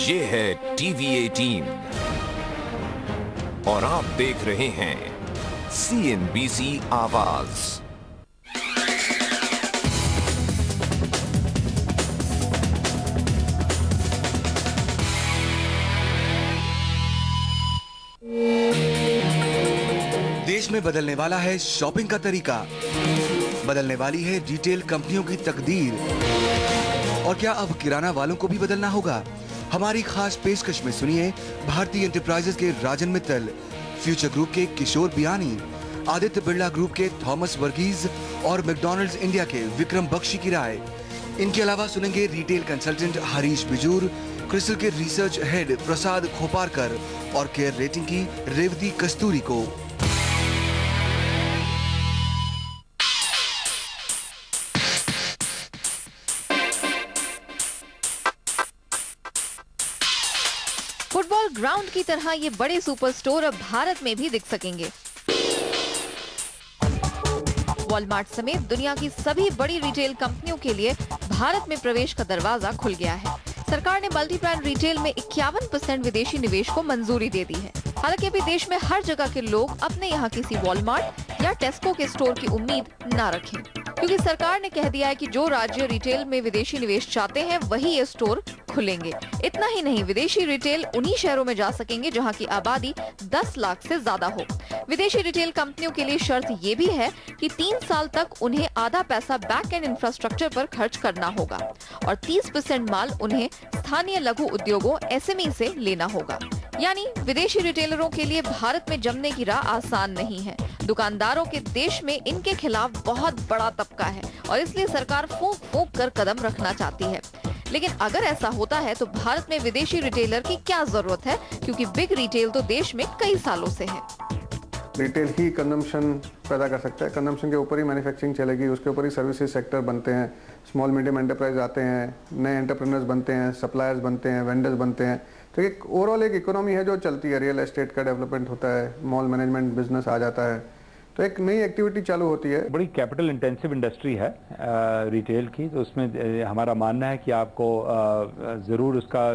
ये है टीवी 18 और आप देख रहे हैं CNBC आवाज। देश में बदलने वाला है शॉपिंग का तरीका, बदलने वाली है रिटेल कंपनियों की तकदीर। और क्या अब किराना वालों को भी बदलना होगा? हमारी खास पेशकश में सुनिए भारतीय एंटरप्राइजेज के राजन मित्तल, फ्यूचर ग्रुप के किशोर बियानी, आदित्य बिरला ग्रुप के थॉमस वर्गीज और मैकडॉनल्ड्स इंडिया के विक्रम बख्शी की राय। इनके अलावा सुनेंगे रिटेल कंसल्टेंट हरीश बिजूर, क्रिस्टल के रिसर्च हेड प्रसाद खोपारकर और केयर रेटिंग की रेवती कस्तूरी को। फुटबॉल ग्राउंड की तरह ये बड़े सुपर स्टोर अब भारत में भी दिख सकेंगे। वॉलमार्ट समेत दुनिया की सभी बड़ी रिटेल कंपनियों के लिए भारत में प्रवेश का दरवाजा खुल गया है। सरकार ने मल्टी ब्रांड रिटेल में 51% विदेशी निवेश को मंजूरी दे दी है। हालांकि अभी देश में हर जगह के लोग अपने यहाँ किसी वॉलमार्ट या टेस्को के स्टोर की उम्मीद न रखें, क्योंकि सरकार ने कह दिया है कि जो राज्य रिटेल में विदेशी निवेश चाहते हैं वही ये स्टोर खुलेंगे। इतना ही नहीं, विदेशी रिटेल उन्हीं शहरों में जा सकेंगे जहां की आबादी 10 लाख से ज्यादा हो। विदेशी रिटेल कंपनियों के लिए शर्त ये भी है कि 3 साल तक उन्हें आधा पैसा बैक एंड इंफ्रास्ट्रक्चर पर खर्च करना होगा और 30% माल उन्हें स्थानीय लघु उद्योगों SME से लेना होगा। यानी विदेशी रिटेलरों के लिए भारत में जमने की राह आसान नहीं है। दुकानदारों के देश में इनके खिलाफ बहुत बड़ा तबका है और इसलिए सरकार फूंक फूंक कर कदम रखना चाहती है। लेकिन अगर ऐसा होता है तो भारत में विदेशी रिटेलर की क्या जरूरत है, क्योंकि बिग रिटेल तो देश में कई सालों से है। रिटेल ही कंजम्पशन पैदा कर सकता है, कंजम्पशन के ऊपर ही मैन्युफैक्चरिंग चलेगी, उसके ऊपर ही सर्विसेज सेक्टर बनते हैं, स्मॉल मीडियम एंटरप्राइज आते हैं, नए एंटरप्रेन्योर्स बनते हैं, सप्लायर्स बनते हैं, वेंडर्स बनते हैं। तो एक ओवरऑल एक इकोनॉमी है जो चलती है, रियल एस्टेट का डेवलपमेंट होता है, मॉल मैनेजमेंट बिजनेस आ जाता है, तो एक नई एक्टिविटी चालू होती है। बड़ी कैपिटल इंटेंसिव इंडस्ट्री है रिटेल की, तो उसमें हमारा मानना है कि आपको ज़रूर उसका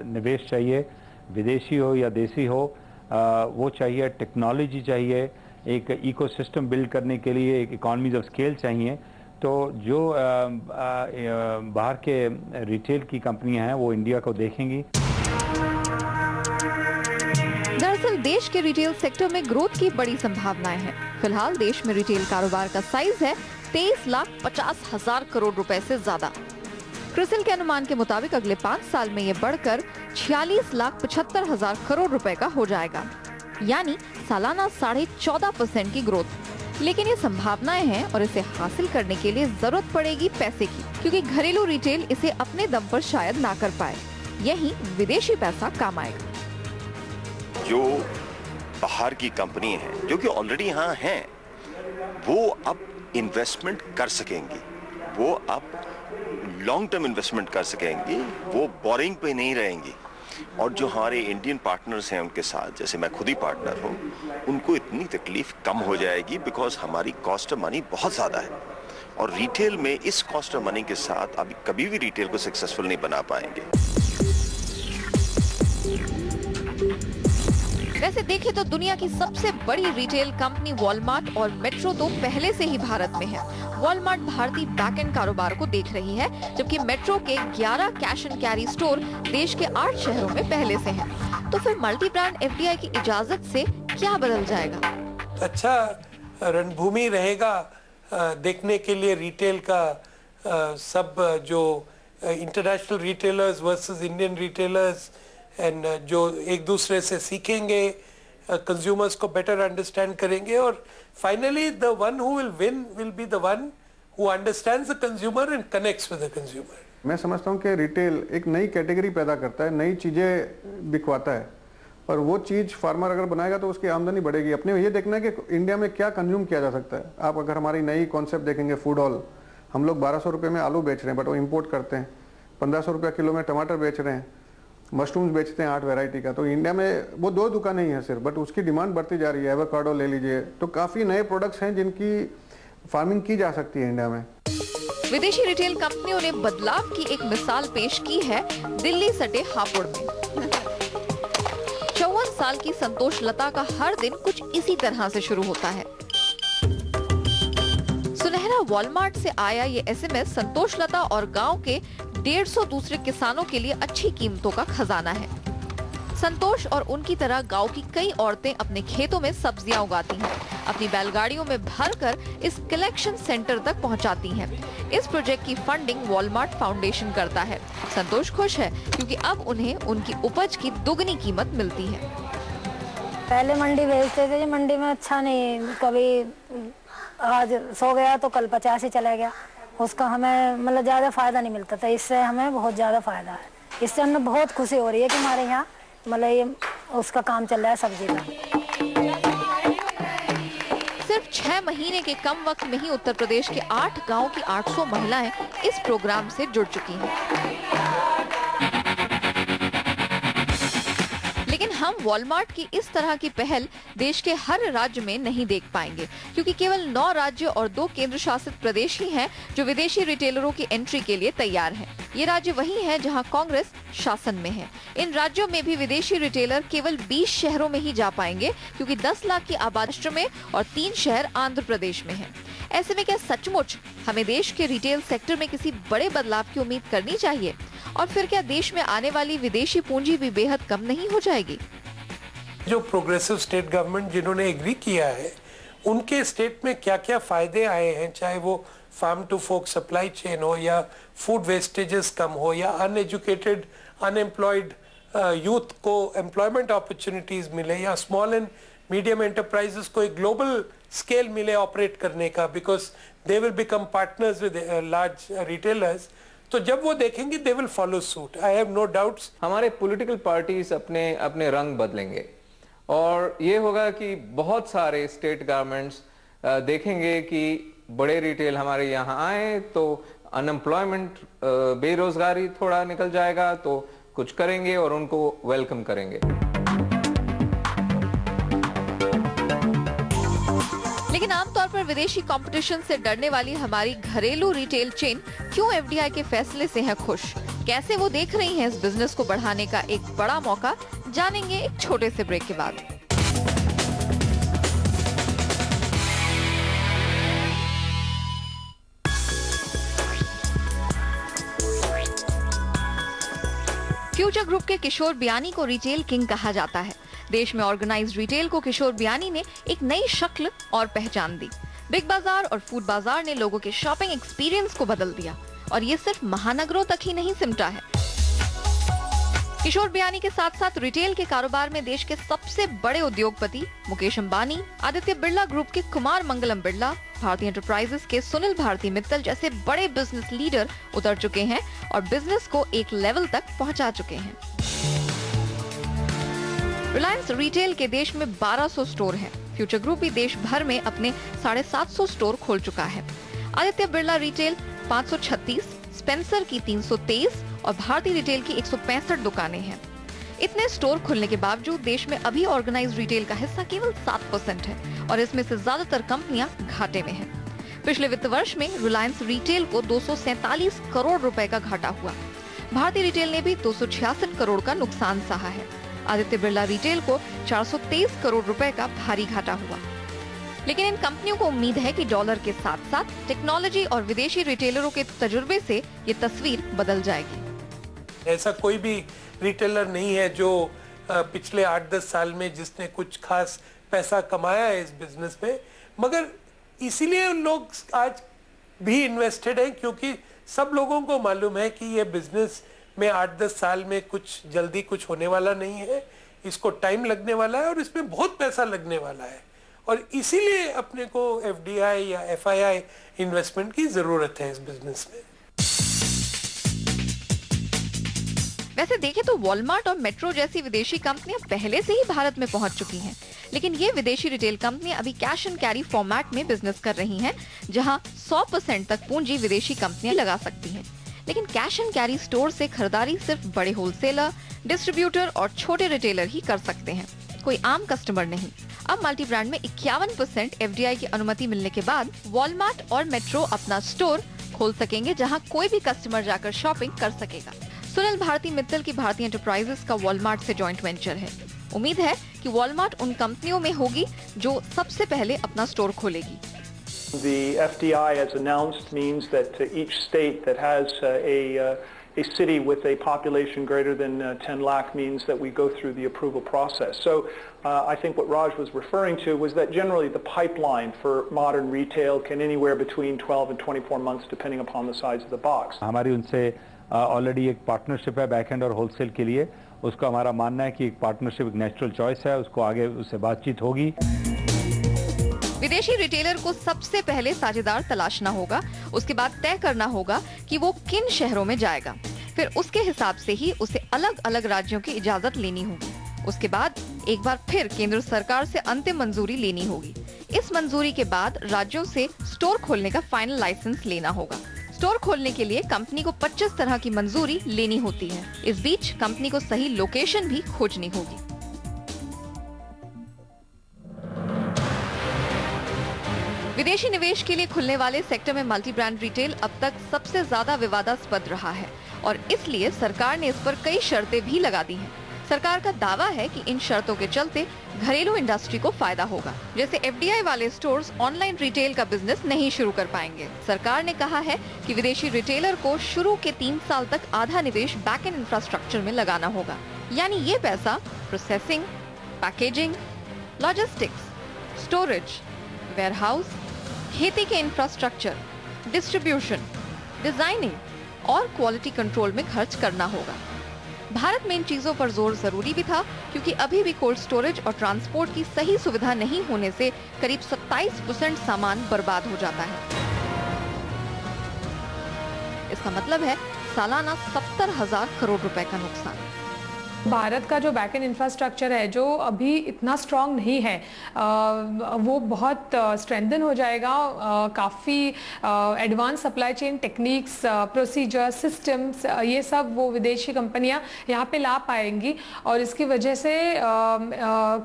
निवेश चाहिए, विदेशी हो या देसी हो, वो चाहिए, टेक्नोलॉजी चाहिए, एक इकोसिस्टम बिल्ड करने के लिए एक इकॉनमीज ऑफ स्केल चाहिए। तो जो बाहर के रिटेल की कंपनियां हैं वो इंडिया को देखेंगी। दरअसल देश के रिटेल सेक्टर में ग्रोथ की बड़ी संभावनाएं हैं। फिलहाल देश में रिटेल कारोबार का साइज है 23,50,000 करोड़ रुपए से ज्यादा। क्रिस्टल के अनुमान के मुताबिक अगले 5 साल में ये बढ़कर 46,75,000 करोड़ रुपए का हो जाएगा, यानी सालाना 14.5% की ग्रोथ। लेकिन ये संभावनाएं हैं और इसे हासिल करने के लिए जरूरत पड़ेगी पैसे की, क्योंकि घरेलू रिटेल इसे अपने दम पर शायद ना कर पाए। यही विदेशी पैसा काम आएगा। जो बाहर की कंपनी है जो कि ऑलरेडी यहाँ हैं, वो अब इन्वेस्टमेंट कर सकेंगी, वो अब लॉन्ग टर्म इन्वेस्टमेंट कर सकेंगी, वो बोरिंग पे नहीं रहेंगी। और जो हमारे इंडियन पार्टनर्स हैं उनके साथ, जैसे मैं खुद ही पार्टनर हूँ, उनको इतनी तकलीफ कम हो जाएगी बिकॉज हमारी कॉस्ट ऑफ मनी बहुत ज़्यादा है। और रिटेल में इस कॉस्ट ऑफ मनी के साथ अभी कभी भी रिटेल को सक्सेसफुल नहीं बना पाएंगे। वैसे देखें तो दुनिया की सबसे बड़ी रिटेल कंपनी वॉलमार्ट और मेट्रो तो पहले से ही भारत में है। वॉलमार्ट भारतीय बैक एंड कारोबार को देख रही है, जबकि मेट्रो के 11 कैश एंड कैरी स्टोर देश के 8 शहरों में पहले से हैं। तो फिर मल्टी ब्रांड FDI की इजाजत से क्या बदल जाएगा? अच्छा रणभूमि रहेगा देखने के लिए रिटेल का। सब जो international retailers versus Indian retailers and जो एक दूसरे से सीखेंगे, कंज्यूमर्स को बेटर अंडरस्टैंड करेंगे, और finally the one who will win will be the one who understands the consumer and connects with the consumer. मैं समझता हूँ कि रिटेल एक नई कैटेगरी पैदा करता है, नई चीज़ें बिकवाता है, और वो चीज़ फार्मर अगर बनाएगा तो उसकी आमदनी बढ़ेगी। अपने ये देखना है कि इंडिया में क्या कंज्यूम किया जा सकता है। आप अगर हमारी नई कॉन्सेप्ट देखेंगे, फूड हॉल, हम लोग 1200 रुपये में आलू बेच रहे हैं, बट वो इम्पोर्ट करते हैं। 1500 रुपये किलो में टमाटर बेच रहे हैं, मशरूम्स बेचते हैं 8 वैरायटी का। तो इंडिया में वो 2 दुकानें ही हैं सिर्फ, बट उसकी डिमांड बढ़ती जा रही है। एवोकाडो ले लीजिए, तो काफ़ी नए प्रोडक्ट्स हैं जिनकी फार्मिंग की जा सकती है इंडिया में। विदेशी रिटेल कंपनियों ने बदलाव की एक मिसाल पेश की है दिल्ली सटे हापुड़ में। 54 साल की संतोष लता का हर दिन कुछ इसी तरह से शुरू होता है। सुनहरा वॉलमार्ट से आया ये एसएमएस संतोष लता और गांव के 150 दूसरे किसानों के लिए अच्छी कीमतों का खजाना है। संतोष और उनकी तरह गांव की कई औरतें अपने खेतों में सब्जियां उगाती हैं, अपनी बैलगाड़ियों में भरकर इस कलेक्शन सेंटर तक पहुंचाती हैं। इस प्रोजेक्ट की फंडिंग वॉलमार्ट फाउंडेशन करता है। संतोष खुश है क्योंकि अब उन्हें उनकी उपज की दुगनी कीमत मिलती है। पहले मंडी भेजते थे, मंडी में अच्छा नहीं, कभी आज 100 गया तो कल 50 ही चला गया, उसका हमें मतलब ज्यादा फायदा नहीं मिलता था। इससे हमें बहुत ज्यादा फायदा है। इससे हमें बहुत खुशी हो रही है कि हमारे यहाँ मतलब ये उसका काम चल रहा है सब्जी का। सिर्फ 6 महीने के कम वक्त में ही उत्तर प्रदेश के 8 गांव की 800 महिलाएं इस प्रोग्राम से जुड़ चुकी हैं। लेकिन हम वॉलमार्ट की इस तरह की पहल देश के हर राज्य में नहीं देख पाएंगे, क्योंकि केवल 9 राज्य और 2 केंद्र शासित प्रदेश ही हैं जो विदेशी रिटेलरों की एंट्री के लिए तैयार हैं। ये राज्य वही हैं जहां कांग्रेस शासन में है। इन राज्यों में भी विदेशी रिटेलर केवल 20 शहरों में ही जा पाएंगे, क्योंकि 10 लाख की आबादी में और 3 शहर आंध्र प्रदेश में हैं। ऐसे में क्या सचमुच हमें देश के रिटेल सेक्टर में किसी बड़े बदलाव की उम्मीद करनी चाहिए? और फिर क्या देश में आने वाली विदेशी पूंजी भी बेहद कम नहीं हो जाएगी? जो प्रोग्रेसिव स्टेट गवर्नमेंट जिन्होंने एग्री किया है, उनके स्टेट में क्या क्या फायदे आए हैं, चाहे वो farm to folk supply chain हो या फूड वेस्टेजेस कम हो या अनएजुकेटेड अनएम्प्लॉयड यूथ को एम्प्लॉयमेंट अपॉर्चुनिटीज मिले या स्मॉल एंड मीडियम एंटरप्राइजेस को एक ग्लोबल स्केल मिले ऑपरेट करने का, because they will become partners with large retailers. तो जब वो देखेंगे they will follow suit, I have no doubts. हमारे पॉलिटिकल पार्टीज अपने अपने रंग बदलेंगे और ये होगा कि बहुत सारे स्टेट गवर्नमेंट्स देखेंगे कि बड़े रिटेल हमारे यहाँ आए तो अनएम्प्लॉयमेंट बेरोजगारी थोड़ा निकल जाएगा, तो कुछ करेंगे और उनको वेलकम करेंगे। लेकिन आमतौर पर विदेशी कंपटीशन से डरने वाली हमारी घरेलू रिटेल चेन क्यों एफडीआई के फैसले से है खुश? कैसे वो देख रही हैं इस बिजनेस को बढ़ाने का एक बड़ा मौका? जानेंगे एक छोटे से ब्रेक के बाद। फ्यूचर ग्रुप के किशोर बियानी को रिटेल किंग कहा जाता है। देश में ऑर्गेनाइज्ड रिटेल को किशोर बियानी ने एक नई शक्ल और पहचान दी। बिग बाजार और फूड बाजार ने लोगों के शॉपिंग एक्सपीरियंस को बदल दिया और ये सिर्फ महानगरों तक ही नहीं सिमटा है। किशोर बियानी के साथ साथ रिटेल के कारोबार में देश के सबसे बड़े उद्योगपति मुकेश अंबानी, आदित्य बिरला ग्रुप के कुमार मंगलम बिरला, भारती एंटरप्राइजेस के सुनील भारती मित्तल जैसे बड़े बिजनेस लीडर उतर चुके हैं और बिजनेस को एक लेवल तक पहुंचा चुके हैं। रिलायंस रिटेल के देश में 1200 स्टोर हैं। फ्यूचर ग्रुप भी देश भर में अपने 750 स्टोर खोल चुका है। आदित्य बिरला रिटेल 536, स्पेंसर की 323 और भारती रिटेल की 165 दुकानें हैं। इतने स्टोर खुलने के बावजूद देश में अभी ऑर्गेनाइज्ड रिटेल का हिस्सा केवल 7% है और इसमें से ज्यादातर कंपनियां घाटे में हैं। पिछले वित्त वर्ष में रिलायंस रिटेल को 247 करोड़ रुपए का घाटा हुआ। भारती रिटेल ने भी 266 करोड़ का नुकसान सहा है। आदित्य बिरला रिटेल को 423 करोड़ रुपए का भारी घाटा हुआ। लेकिन इन कंपनियों को उम्मीद है कि डॉलर के साथ साथ टेक्नोलॉजी और विदेशी रिटेलरों के तजुर्बे से ये तस्वीर बदल जाएगी। ऐसा कोई भी रिटेलर नहीं है जो पिछले 8-10 साल में जिसने कुछ खास पैसा कमाया है इस बिजनेस में, मगर इसीलिए लोग आज भी इन्वेस्टेड हैं क्योंकि सब लोगों को मालूम है कि ये बिजनेस में 8-10 साल में कुछ जल्दी कुछ होने वाला नहीं है, इसको टाइम लगने वाला है और इसमें बहुत पैसा लगने वाला है और इसीलिए अपने को एफडीआई या एफआईआई इन्वेस्टमेंट की जरूरत है इस बिजनेस में। वैसे देखें तो वॉलमार्ट और मेट्रो जैसी विदेशी कंपनियां पहले से ही भारत में पहुंच चुकी हैं, लेकिन ये विदेशी रिटेल कंपनियां अभी कैश एंड कैरी फॉर्मेट में बिजनेस कर रही हैं, जहां 100% तक पूंजी विदेशी कंपनियां लगा सकती हैं। लेकिन कैश एंड कैरी स्टोर से खरीदारी सिर्फ बड़े होलसेलर, डिस्ट्रीब्यूटर और छोटे रिटेलर ही कर सकते हैं, कोई आम कस्टमर नहीं। अब मल्टी ब्रांड में 51% एफडीआई की अनुमति मिलने के बाद वॉलमार्ट और मेट्रो अपना स्टोर खोल सकेंगे जहां कोई भी कस्टमर जाकर शॉपिंग कर सकेगा। सुनील भारती मित्तल की भारती एंटरप्राइजेस का वॉलमार्ट से जॉइंट वेंचर है। उम्मीद है कि वॉलमार्ट उन कंपनियों में होगी जो सबसे पहले अपना स्टोर खोलेगी। The FDI, as announced, means that each state that has a city with a population greater than 10 lakh means that we go through the approval process. So I think what Raj was referring to was that generally the pipeline for modern retail can anywhere between 12 and 24 months depending upon the size of the box. हमारी उनसे already एक partnership है backend और wholesale के लिए। उसको हमारा मानना है कि एक पार्टनरशिप एक नेचुरल चॉइस है, उसको आगे उससे बातचीत होगी। विदेशी रिटेलर को सबसे पहले साझेदार तलाशना होगा, उसके बाद तय करना होगा कि वो किन शहरों में जाएगा। फिर उसके हिसाब से ही उसे अलग अलग राज्यों की इजाजत लेनी होगी। उसके बाद एक बार फिर केंद्र सरकार से अंतिम मंजूरी लेनी होगी। इस मंजूरी के बाद राज्यों से स्टोर खोलने का फाइनल लाइसेंस लेना होगा। स्टोर खोलने के लिए कंपनी को 25 तरह की मंजूरी लेनी होती है। इस बीच कंपनी को सही लोकेशन भी खोजनी होगी। विदेशी निवेश के लिए खुलने वाले सेक्टर में मल्टी ब्रांड रिटेल अब तक सबसे ज्यादा विवादास्पद रहा है और इसलिए सरकार ने इस पर कई शर्तें भी लगा दी हैं। सरकार का दावा है कि इन शर्तों के चलते घरेलू इंडस्ट्री को फायदा होगा। जैसे एफडीआई वाले स्टोर्स ऑनलाइन रिटेल का बिजनेस नहीं शुरू कर पाएंगे। सरकार ने कहा है कि विदेशी रिटेलर को शुरू के 3 साल तक आधा निवेश बैकएंड इंफ्रास्ट्रक्चर में लगाना होगा, यानी ये पैसा processing, packaging, logistics, storage, warehouse, खेती के इंफ्रास्ट्रक्चर, डिस्ट्रीब्यूशन, डिजाइनिंग और क्वालिटी कंट्रोल में खर्च करना होगा। भारत में इन चीजों पर जोर जरूरी भी था क्योंकि अभी भी कोल्ड स्टोरेज और ट्रांसपोर्ट की सही सुविधा नहीं होने से करीब 27% सामान बर्बाद हो जाता है। इसका मतलब है सालाना 70,000 करोड़ रुपए का नुकसान। भारत का जो बैकएंड इंफ्रास्ट्रक्चर है जो अभी इतना स्ट्रांग नहीं है, वो बहुत स्ट्रेंथन हो जाएगा। काफ़ी advance supply chain techniques, procedure, systems, ये सब वो विदेशी कंपनियां यहाँ पे ला पाएंगी और इसकी वजह से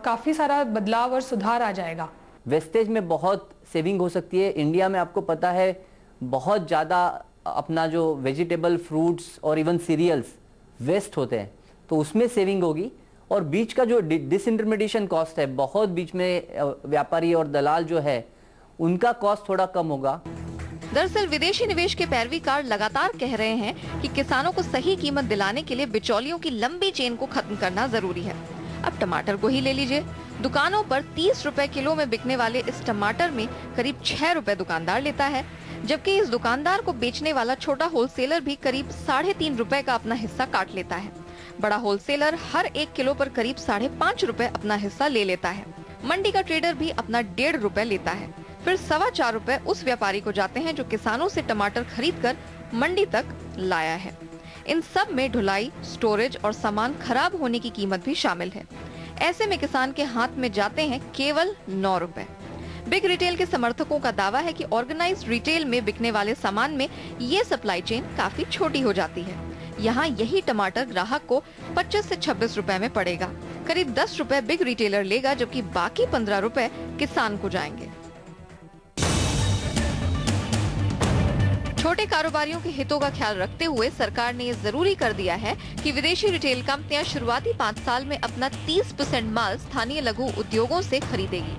काफ़ी सारा बदलाव और सुधार आ जाएगा। वेस्टेज में बहुत सेविंग हो सकती है। इंडिया में आपको पता है बहुत ज़्यादा अपना जो वेजिटेबल, फ्रूट्स और इवन सीरियल्स वेस्ट होते हैं, तो उसमें सेविंग होगी। और बीच का जो डिसइंटरमीडिएशन कॉस्ट है, बहुत बीच में व्यापारी और दलाल जो है उनका कॉस्ट थोड़ा कम होगा। दरअसल विदेशी निवेश के पैरवीकार लगातार कह रहे हैं कि किसानों को सही कीमत दिलाने के लिए बिचौलियों की लंबी चेन को खत्म करना जरूरी है। अब टमाटर को ही ले लीजिए। दुकानों पर 30 रुपए किलो में बिकने वाले इस टमाटर में करीब 6 रुपए दुकानदार लेता है, जबकि इस दुकानदार को बेचने वाला छोटा होलसेलर भी करीब 3.5 रुपए का अपना हिस्सा काट लेता है। बड़ा होलसेलर हर 1 किलो पर करीब 5.5 रुपए अपना हिस्सा ले लेता है। मंडी का ट्रेडर भी अपना 1.5 रुपए लेता है। फिर 4.25 रुपए उस व्यापारी को जाते हैं जो किसानों से टमाटर खरीदकर मंडी तक लाया है। इन सब में ढुलाई, स्टोरेज और सामान खराब होने की कीमत भी शामिल है। ऐसे में किसान के हाथ में जाते हैं केवल 9 रुपए। बिग रिटेल के समर्थकों का दावा है कि ऑर्गेनाइज्ड रिटेल में बिकने वाले सामान में ये सप्लाई चेन काफी छोटी हो जाती है। यहाँ यही टमाटर ग्राहक को 25 से 26 रुपए में पड़ेगा। करीब 10 रुपए बिग रिटेलर लेगा, जबकि बाकी 15 रुपए किसान को जाएंगे। छोटे कारोबारियों के हितों का ख्याल रखते हुए सरकार ने ये जरूरी कर दिया है कि विदेशी रिटेल कंपनियां शुरुआती 5 साल में अपना 30% माल स्थानीय लघु उद्योगों से खरीदेगी।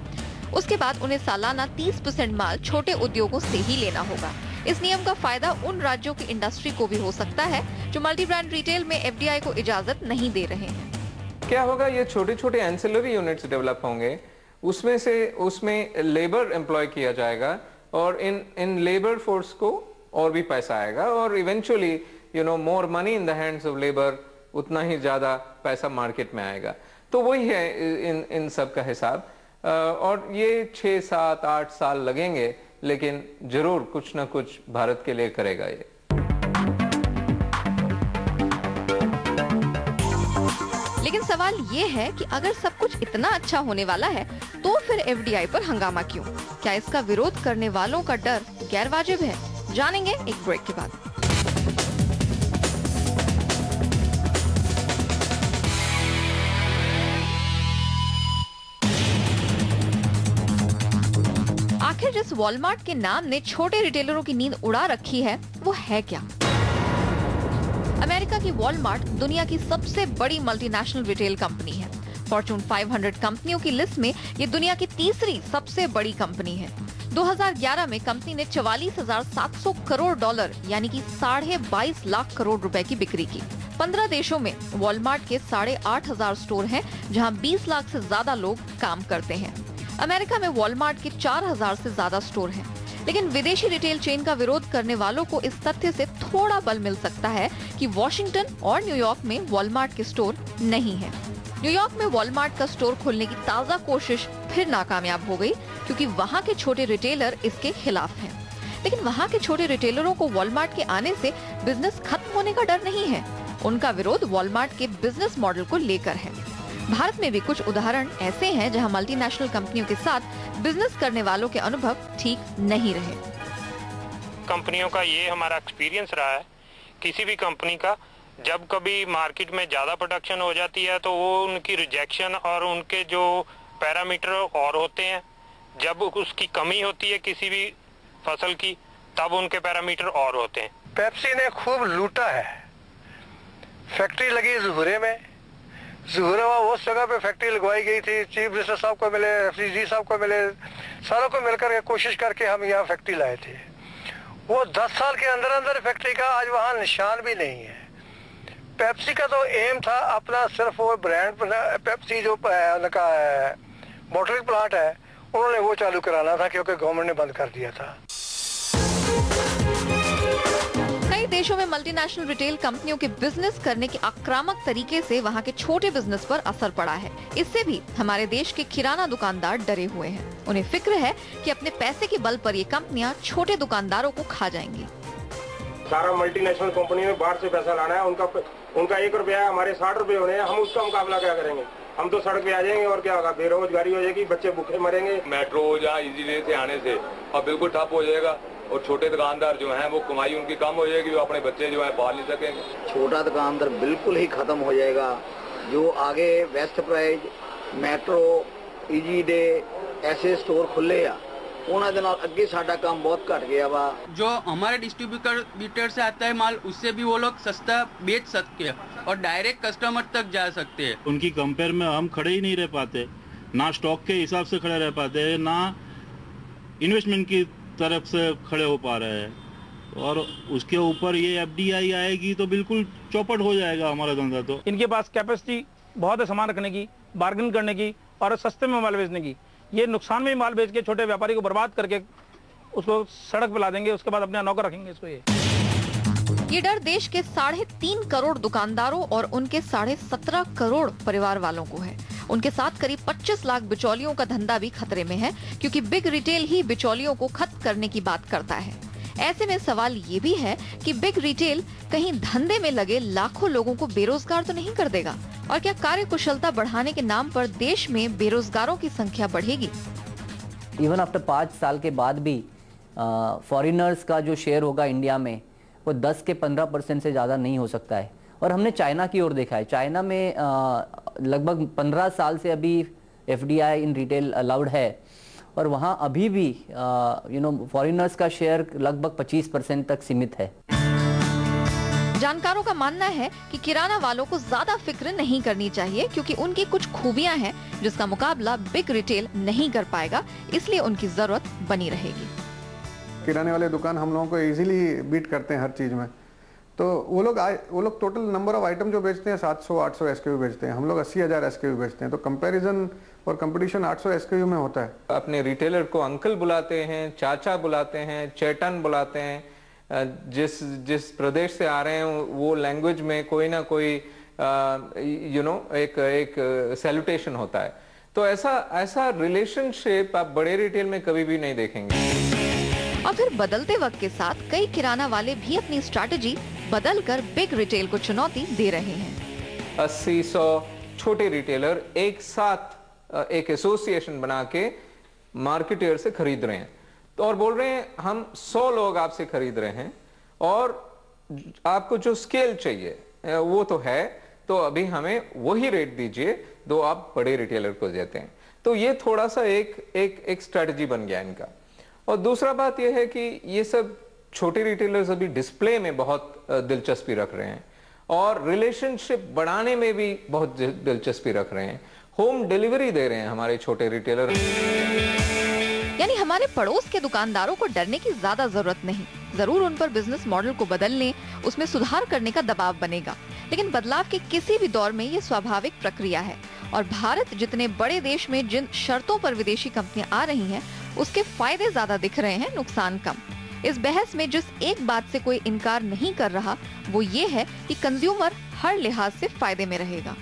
उसके बाद उन्हें सालाना 30% माल छोटे उद्योगों से ही लेना होगा। इस नियम का फायदा उन राज्यों की इंडस्ट्री को भी हो सकता है जो मल्टी ब्रांड रिटेल में एफडीआई को इजाजत नहीं दे रहे हैं। क्या होगा, ये छोटे छोटे एंसिलरी यूनिट्स डेवलप होंगे, उसमें लेबर एम्प्लॉय किया जाएगा और इन लेबर फोर्स को और भी पैसा आएगा और eventually more money in the hands of labour, उतना ही ज्यादा पैसा मार्केट में आएगा। तो वही है इन सब का हिसाब। और ये 6, 7, 8 साल लगेंगे, लेकिन जरूर कुछ ना कुछ भारत के लिए करेगा ये। लेकिन सवाल ये है कि अगर सब कुछ इतना अच्छा होने वाला है तो फिर एफडीआई पर हंगामा क्यों? क्या इसका विरोध करने वालों का डर गैर वाजिब है? जानेंगे एक ब्रेक के बाद। आखिर जिस वॉलमार्ट के नाम ने छोटे रिटेलरों की नींद उड़ा रखी है वो है क्या? अमेरिका की वॉलमार्ट दुनिया की सबसे बड़ी मल्टीनेशनल रिटेल कंपनी है। फॉर्च्यून 500 कंपनियों की लिस्ट में ये दुनिया की तीसरी सबसे बड़ी कंपनी है। 2011 में कंपनी ने 44,700 करोड़ डॉलर यानी कि 22.5 लाख करोड़ रुपए की बिक्री की। 15 देशों में वॉलमार्ट के 8,500 स्टोर हैं, जहां 20 लाख से ज्यादा लोग काम करते हैं। अमेरिका में वॉलमार्ट के 4,000 से ज्यादा स्टोर हैं। लेकिन विदेशी रिटेल चेन का विरोध करने वालों को इस तथ्य से थोड़ा बल मिल सकता है कि वॉशिंगटन और न्यूयॉर्क में वॉलमार्ट के स्टोर नहीं है। न्यूयॉर्क में वॉलमार्ट का स्टोर खोलने की ताज़ा कोशिश फिर नाकामयाब हो गई, क्योंकि वहां के छोटे रिटेलर इसके खिलाफ हैं। लेकिन वहां के छोटे रिटेलरों को वॉलमार्ट के आने से बिजनेस खत्म होने का डर नहीं है। उनका विरोध वॉलमार्ट के बिजनेस मॉडल को लेकर है। भारत में भी कुछ उदाहरण ऐसे हैं जहां मल्टीनेशनल कंपनियों के साथ बिजनेस करने वालों के अनुभव ठीक नहीं रहे। कंपनियों का ये हमारा एक्सपीरियंस रहा है, किसी भी कंपनी का जब कभी मार्केट में ज़्यादा प्रोडक्शन हो जाती है तो वो उनकी रिजेक्शन और उनके जो पैरामीटर और होते हैं। जब उसकी कमी होती है किसी भी फसल की, तब उनके पैरामीटर और होते हैं। पेप्सी ने खूब लूटा है। फैक्ट्री लगी ज़ुहरे में, ज़ुहरे उस जगह पे फैक्ट्री लगवाई गई थी। चीफ मिनिस्टर साहब को मिले, FCG साहब को मिले, सारों को मिलकर कोशिश करके हम यहाँ फैक्ट्री लाए थे। वो 10 साल के अंदर अंदर फैक्ट्री का आज वहाँ निशान भी नहीं है। पेप्सी का तो एम था अपना सिर्फ वो ब्रांड, पेप्सी जो उनका बॉटलिंग प्लांट है उन्होंने वो चालू कराना था, क्योंकि गवर्नमेंट ने बंद कर दिया था। कई देशों में मल्टीनेशनल रिटेल कंपनियों के बिजनेस करने के आक्रामक तरीके से वहां के छोटे बिजनेस पर असर पड़ा है। इससे भी हमारे देश के किराना दुकानदार डरे हुए हैं। उन्हें फिक्र है कि अपने पैसे के बल पर ये कंपनियां छोटे दुकानदारों को खा जाएंगी। सारा मल्टीनेशनल कंपनी में बाहर से पैसा लाना है, उनका 1 रुपया है, हमारे 60 रुपए होने हैं। हम उसका मुकाबला क्या करेंगे? हम तो सड़क पे आ जाएंगे और क्या होगा? बेरोजगारी हो जाएगी, बच्चे भूखे मरेंगे। मेट्रो या इजी वे से आने से अब बिल्कुल ठप हो जाएगा और छोटे दुकानदार जो हैं वो कमाई उनकी कम हो जाएगी, वो अपने बच्चे जो है पाल नहीं सकेंगे। छोटा दुकानदार बिल्कुल ही खत्म हो जाएगा। जो आगे Best Price, Metro, Easy Day ऐसे स्टोर खुले आ, उन्होंने नाल अगे साडा काम बहुत घट गया वा। जो हमारे डिस्ट्रीब्यूटर से आता है माल, उससे भी वो लोग सस्ता बेच सकते हैं और डायरेक्ट कस्टमर तक जा सकते हैं। उनकी कंपेयर में हम खड़े ही नहीं रह पाते, ना स्टॉक के हिसाब से खड़े रह पाते हैं, ना इन्वेस्टमेंट की तरफ से खड़े हो पा रहे हैं। और उसके ऊपर ये FDI आएगी तो बिल्कुल चौपट हो जाएगा हमारा धंधा। तो इनके पास कैपेसिटी बहुत है सामान रखने की, बार्गेन करने की और सस्ते में माल बेचने की। ये नुकसान में माल बेच के छोटे व्यापारी को बर्बाद करके उसको सड़क पे ला देंगे, उसके बाद अपने नौकर रखेंगे इसको। ये डर देश के 3.5 करोड़ दुकानदारों और उनके 17.5 करोड़ परिवार वालों को है। उनके साथ करीब 25 लाख बिचौलियों का धंधा भी खतरे में है, क्योंकि बिग रिटेल ही बिचौलियों को खत्म करने की बात करता है। ऐसे में सवाल ये भी है कि बिग रिटेल कहीं धंधे में लगे लाखों लोगों को बेरोजगार तो नहीं कर देगा, और क्या कार्य कुशलता बढ़ाने के नाम पर देश में बेरोजगारों की संख्या बढ़ेगी? इवन आफ्टर 5 साल के बाद भी फॉरेनर्स का जो शेयर होगा इंडिया में वो 10 के 15% से ज़्यादा नहीं हो सकता है। और हमने चाइना की ओर देखा है, चाइना में लगभग 15 साल से अभी FDI इन रिटेल अलाउड है, और वहाँ अभी भी फॉरेनर्स का शेयर लगभग 25% तक सीमित है। जानकारों का मानना है कि किराना वालों को ज्यादा फिक्र नहीं करनी चाहिए, क्योंकि उनकी कुछ खूबियां हैं जिसका मुकाबला बिग रिटेल नहीं कर पाएगा, इसलिए उनकी जरूरत बनी रहेगी। किराने वाले दुकान हम लोगों को इजीली बीट करते हैं हर चीज में। तो वो लोग टोटल नंबर ऑफ आइटम जो बेचते हैं 700-800 SKU बेचते हैं, हम लोग 80,000 SKU बेचते हैं। तो कंपैरिजन और कंपटीशन 800 SKU में होता है। अपने रिटेलर को अंकल बुलाते हैं, चाचा बुलाते हैं, चेटन बुलाते हैं। जिस प्रदेश से आ रहे हैं वो लैंग्वेज में कोई ना कोई एक सैल्यूटेशन होता है। तो ऐसा रिलेशनशिप आप बड़े रिटेल में कभी भी नहीं देखेंगे। और फिर बदलते वक्त के साथ कई किराना वाले भी अपनी स्ट्रैटेजी बदलकर बिग रिटेल को चुनौती दे रहे हैं। 80-100 छोटे रिटेलर एक साथ एक एसोसिएशन बना के मार्केटियर से खरीद रहे हैं, तो और बोल रहे हैं हम 100 लोग आपसे खरीद रहे हैं और आपको जो स्केल चाहिए वो तो है, तो अभी हमें वही रेट दीजिए दो आप बड़े रिटेलर को देते हैं। तो ये थोड़ा सा एक स्ट्रेटजी बन गया इनका। और दूसरा बात यह है कि ये सब छोटे रिटेलर्स अभी डिस्प्ले में बहुत दिलचस्पी रख रहे हैं और रिलेशनशिप बढ़ाने में भी बहुत दिलचस्पी रख रहे हैं। होम डिलीवरी दे रहे हैं हमारे छोटे रिटेलर। यानी हमारे पड़ोस के दुकानदारों को डरने की ज्यादा जरूरत नहीं। जरूर उन पर बिजनेस मॉडल को बदलने, उसमें सुधार करने का दबाव बनेगा, लेकिन बदलाव के किसी भी दौर में ये स्वाभाविक प्रक्रिया है। और भारत जितने बड़े देश में जिन शर्तों पर विदेशी कंपनियां आ रही हैं, उसके फायदे ज्यादा दिख रहे हैं, नुकसान कम। इस बहस में जिस एक बात से कोई इनकार नहीं कर रहा, वो ये है कि कंज्यूमर हर लिहाज से फायदे में रहेगा।